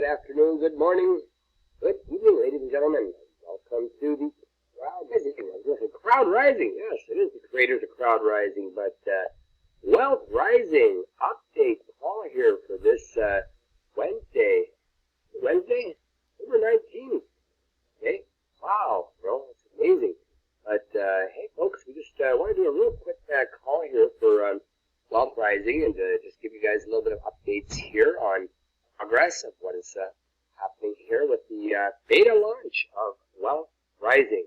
afternoon, good morning, good evening, ladies and gentlemen. Welcome to the Crowd Rising. Yes, it is the creators of Crowd Rising, but Wealth Rising update call here for this Wednesday, October 19th. Okay, wow, bro, it's amazing. But hey, folks, we just want to do a real quick call here for Wealth Rising and just give you guys a little bit of updates here on progress of what is happening here with the beta launch of Wealth Rising.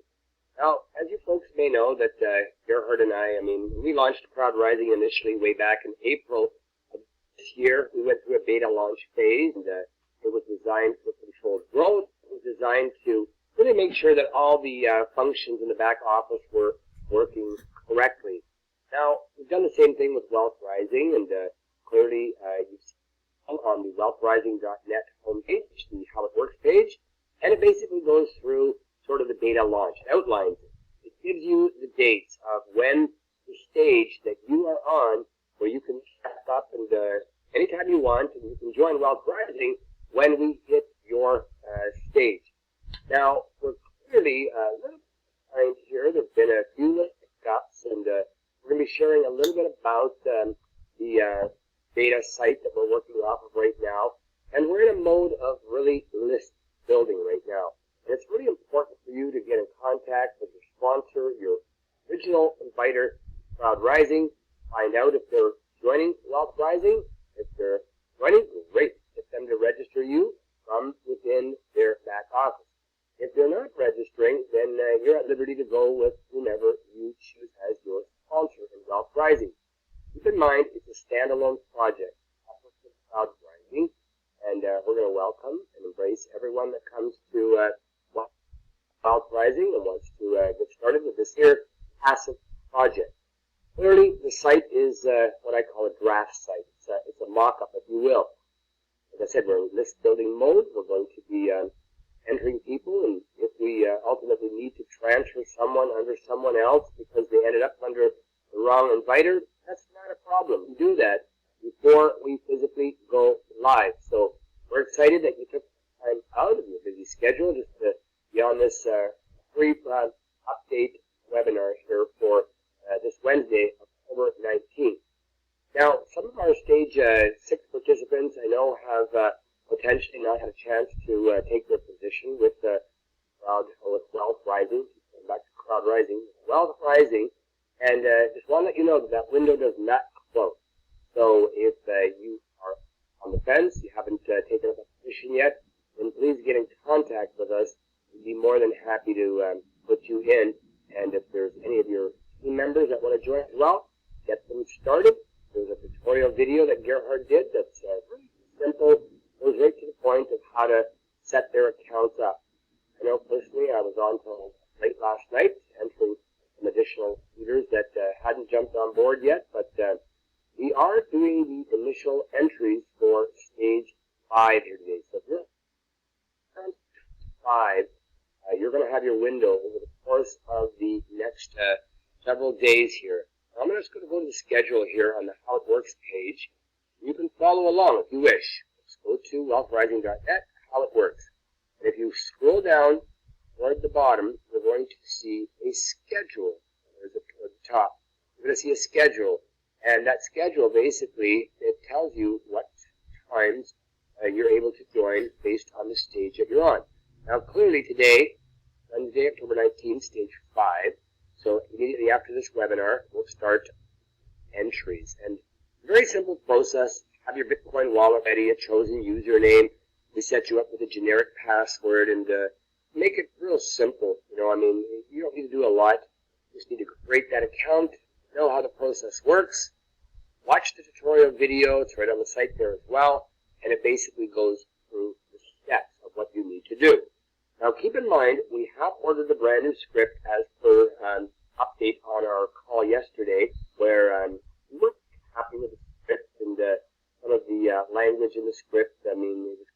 Now, as you folks may know, that Gerhard and I mean, we launched Crowd Rising initially way back in April of this year. We went through a beta launch phase, and it was designed for controlled growth. It was designed to really make sure that all the functions in the back office were working correctly. Now, we've done the same thing with Wealth Rising, and clearly you've seen on the wealthrising.net homepage, the How It Works page, and it basically goes through sort of the beta launch. It outlines it. It gives you the dates of when the stage that you are on, where you can step up and anytime you want, and you can join Wealth Rising when we hit your stage. Now, we're clearly a little behind here. There's been a few hiccups, and we're going to be sharing a little bit about the beta site that we're working off of right now. And we're in a mode of really list building right now. And it's really important for you to get in contact with your sponsor, your original inviter, Crowd Rising. Find out if they're joining Wealth Rising. If they're joining, great. Get them to register you from within their back office. If they're not registering, then you're at liberty to go with whomever you choose as your sponsor in Wealth Rising. Keep in mind, it's a standalone project, Crowd Rising, and we're going to welcome and embrace everyone that comes to Wealth Rising and wants to get started with this here passive project. Clearly, the site is what I call a draft site. It's a mock-up, if you will. Like I said, we're in list building mode. We're going to be entering people, and if we ultimately need to transfer someone under someone else because they ended up under the wrong inviter, that's not a problem. We do that before we physically go live. So we're excited that you took time out of your busy schedule just to be on this free update webinar here for this Wednesday, October 19th. Now, some of our stage 6 participants I know have potentially not had a chance to take their position with Wealth Rising. Back to Crowd Rising. Wealth Rising. And just want to let you know that that window does not close. So if you are on the fence, you haven't taken up a position yet, then please get in contact with us. We'd be more than happy to put you in. And if there's any of your team members that want to join as well, get them started. There's a tutorial video that Gerhard did that's really simple, goes right to the point of how to set their accounts up. I know personally I was on till late last night entering some additional leaders that hadn't jumped on board yet, but we are doing the initial entries for stage 5 here today. So if you're on 5, you're going to have your window over the course of the next several days here. I'm just going to go to the schedule here on the How It Works page. You can follow along if you wish. Just go to wealthrising.net, How It Works. And if you scroll down toward the bottom, you're going to see a schedule. There's toward the top. You're going to see a schedule. And that schedule, basically, it tells you what times you're able to join based on the stage that you're on. Now, clearly today, Wednesday, October 19th, stage 5. So immediately after this webinar, we'll start entries. And very simple process. Have your Bitcoin wallet ready, a chosen username. We set you up with a generic password and make it real simple. You know, I mean, you don't need to do a lot. You just need to create that account, know how the process works, watch the tutorial video. It's right on the site there as well. And it basically goes through the steps of what you need to do. Now, keep in mind, we have ordered a brand new script as per update on our call yesterday, where we weren't happy with the script and some of the language in the script. I mean, it was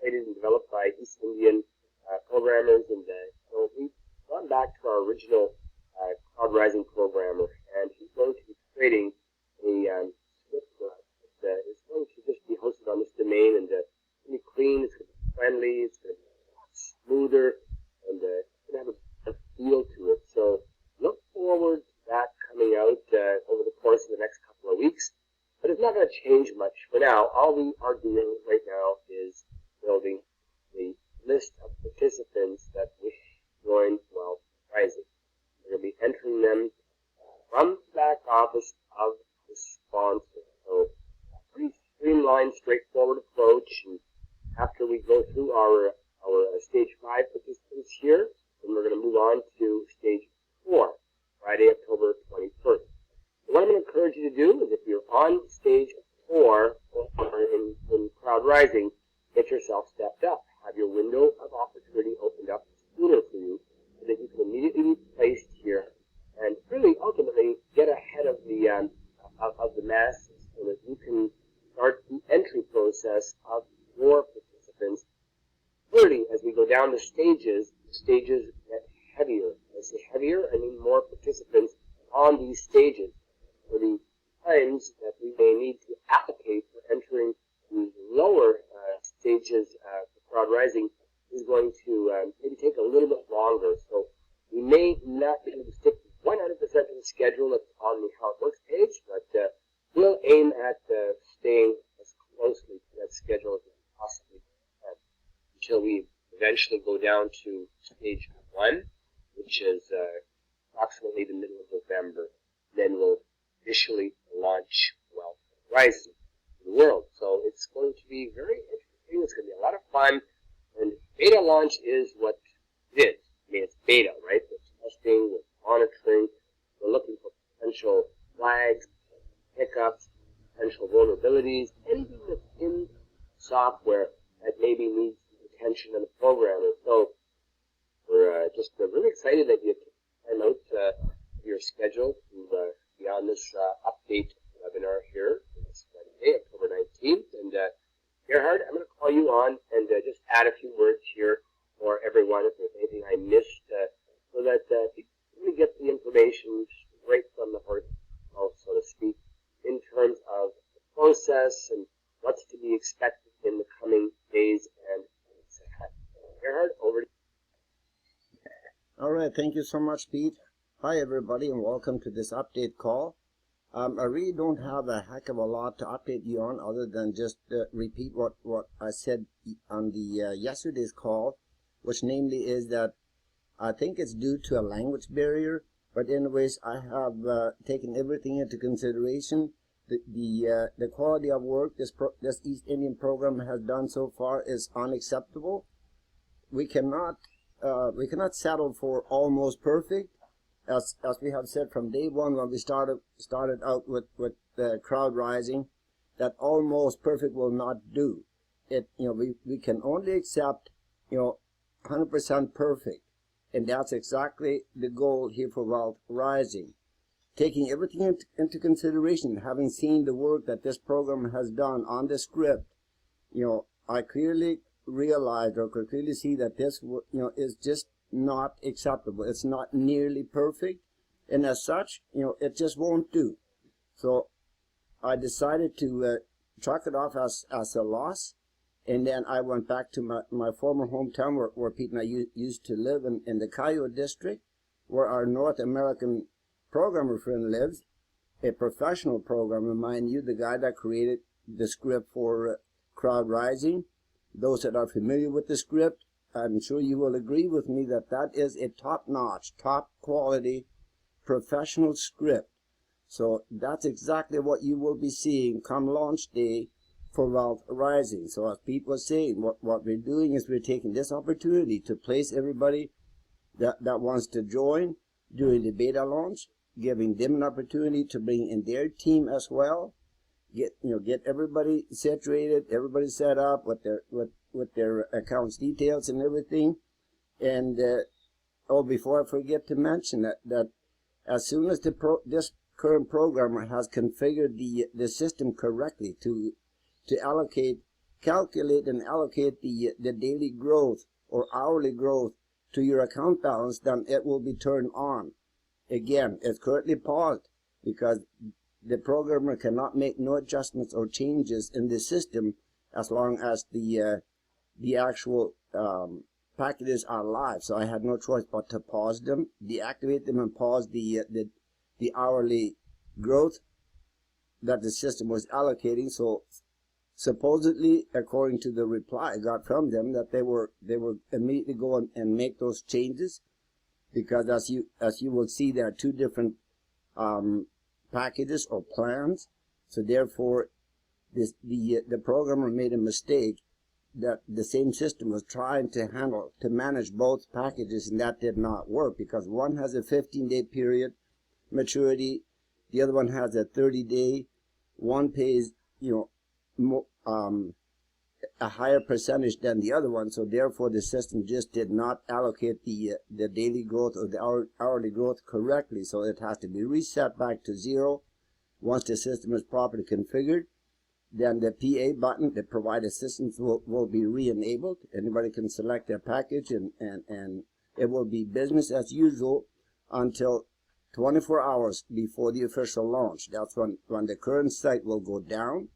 created and developed by East Indian programmers, and so we've gone back to our original Crowd Rising programmer, and he's going to be creating a script for us that is going to just be hosted on this domain, and it's going to be clean, it's going to be quality. It's going to be smoother, and it's going to have a feel to it. So look forward to that coming out over the course of the next couple of weeks. But it's not going to change much for now. All we are doing right now is building the list of participants that wish to join Wealth Rising. We're going to be entering them from the back office of the sponsor. So a pretty streamlined, straightforward approach. And after we go through our stage 5 participants here, then we're going to move on to stage 4, Friday, October 21st. So what I'm going to encourage you to do is if you're on stage 4 or in Crowd Rising, get yourself stepped up. Have your window of opportunity opened up sooner for you so that you can immediately be placed here and really ultimately get ahead of the masses so that you can start the entry process of your participants. Clearly, as we go down the stages get heavier. When I say heavier, I mean more participants on these stages. For the times that we may need to allocate for entering the lower stages for Crowd Rising is going to maybe take a little bit longer. So we may not be able to stick 100% of the schedule that's on the How It Works page, but we'll aim at staying as closely to that schedule as we possibly can until we eventually go down to stage 1, which is approximately the middle of November. Then we'll officially launch Wealth Rising to the world. So it's going to be very interesting. It's going to be a lot of fun. And beta launch is what it is. I mean, it's beta, right? We're testing, we're monitoring, we're looking for potential flags, hiccups, potential vulnerabilities, anything that's in software that maybe needs the attention of the programmer. So we're just really excited that you took time out your schedule to be on this update webinar here this Friday, October 19th. And Gerhard, I'm going to call you on and just add a few words here for everyone if there's anything I missed so that people really get the information straight from the horse's mouth, so to speak, in terms of the process and what's to be expected in the coming days and weeks ahead. Gerhard, over to you. All right, thank you so much, Pete. Hi, everybody, and welcome to this update call. I really don't have a heck of a lot to update you on other than just repeat what I said on the yesterday's call, which namely is that I think it's due to a language barrier, but anyways, I have taken everything into consideration. The quality of work this East Indian program has done so far is unacceptable. We cannot settle for almost perfect. As we have said from day one when we started out with Crowd Rising, that almost perfect will not do. We can only accept 100% perfect, and that's exactly the goal here for Wealth Rising. Taking everything into consideration, having seen the work that this program has done on the script, I clearly realized or could clearly see that this is just not acceptable. It's not nearly perfect, and as such, it just won't do. So I decided to chalk it off as a loss, and then I went back to my former hometown where Pete and I used to live in the Coyote district, where our North American programmer friend lives, a professional programmer, mind you, the guy that created the script for Crowd Rising. Those that are familiar with the script, I'm sure you will agree with me that that is a top-notch, top-quality, professional script. So that's exactly what you will be seeing come launch day for Wealth Rising. So as Pete was saying, what we're doing is we're taking this opportunity to place everybody that wants to join during the beta launch, giving them an opportunity to bring in their team as well. Get everybody situated, everybody set up with their accounts details and everything. And before I forget to mention that as soon as this current programmer has configured the system correctly to calculate and allocate the daily growth or hourly growth to your account balance, then it will be turned on. Again, it's currently paused because the programmer cannot make no adjustments or changes in the system as long as the the actual packages are live. So I had no choice but to pause them, deactivate them, and pause the hourly growth that the system was allocating. So supposedly, according to the reply I got from them, that they were immediately go and make those changes, because as you will see, there are two different packages or plans. So therefore, the programmer made a mistake that the same system was trying to manage both packages, and that did not work, because one has a 15-day period maturity, the other one has a 30-day. One pays, a higher percentage than the other one, so therefore the system just did not allocate the daily growth or the hourly growth correctly. So it has to be reset back to 0 once the system is properly configured. Then the PA button, the provide assistance, will be re-enabled. Anybody can select their package, and it will be business as usual until 24 hours before the official launch. That's when the current site will go down,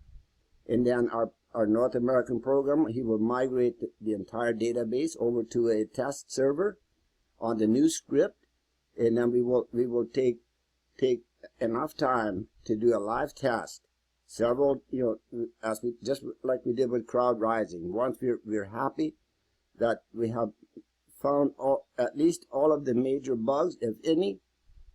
and then our North American programmer, he will migrate the entire database over to a test server on the new script, and then we will take enough time to do a live test. Several, as we just like we did with Crowd Rising. Once we're happy that we have found at least all of the major bugs, if any,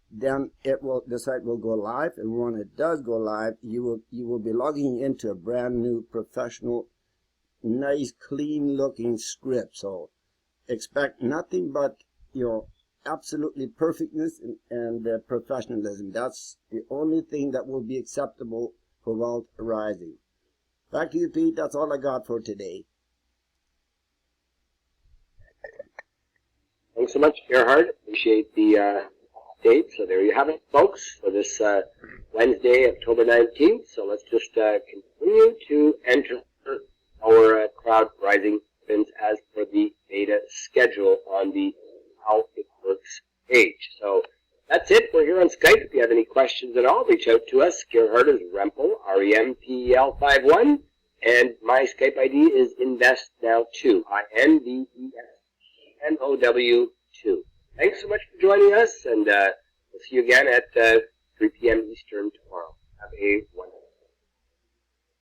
then the site will go live. And when it does go live, you will be logging into a brand new, professional, nice, clean looking script. So expect nothing but absolutely perfectness and professionalism. That's the only thing that will be acceptable for Wealth Rising. Back to you, Pete. That's all I got for today. Thanks so much, Gerhard. Appreciate the date. So there you have it, folks, for this Wednesday, October 19th. So let's just continue to enter our Crowd Rising events as per the beta schedule on the How It Works page. So that's it. We're here on Skype. If you have any questions at all, reach out to us. Gerhard is Rempel, REMPEL51, and my Skype ID is InvestNow2, INVESTNOW2. Thanks so much for joining us, and we'll see you again at 3 p.m. Eastern tomorrow. Have a wonderful